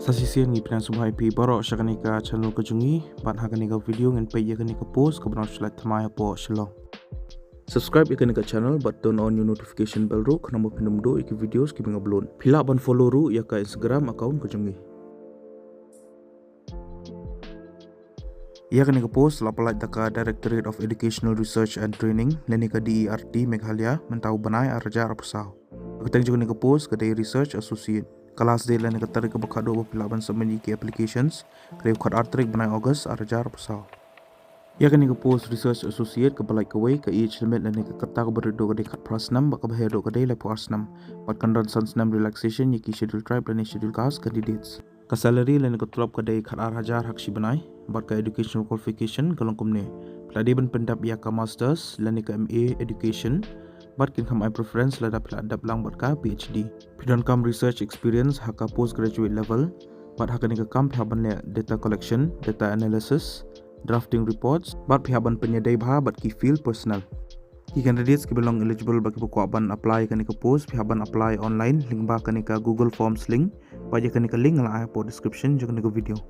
Sasisian ngi plan subhai pi borok shakanika channel kajungi bat hakanika video ngan pe yakanika post kabron shlat thamai po Shillong. Subscribe yakanika channel but turn on your notification bell ru khana mo pinum do iki videos ki binga upload. Phila ban follow ru yaka Instagram account kajungi. Yakanika post lapalai daka Directorate of Educational Research and Training lenika DERT Meghalaya mentau banai arja rapsau. Keteng juga nika post kedai research associate. Kelas dia lain kata mereka berkado berpelaban semenyi ke applications kerja kod artrik benai August arjar pesau. Ia kan nika post research associate ke balai kawai ke each limit lain nika kata ke berdo kedai kat prasnam baka bahaya do kedai lepo arsnam. Bat kandan sansnam relaxation yaki schedule tribe lain schedule cast candidates. Ke salary lain nika tulap kedai kat arhajar hak si benai. Bat ke educational qualification kalong kumne. Peladi ben pendap ia ke masters lain nika MA education. But can come my preference lada adap lang buat ka PhD. Pidon kam research experience haka postgraduate level. But haka nika kam pihaban le data collection, data analysis, drafting reports. But pihaban penyedai bah but ki field personal. Ki candidates ki belong eligible bagi buku aban apply ka nika post pihaban apply online link bah ka nika Google Forms link. Baja ka nika link la po description juga nika video.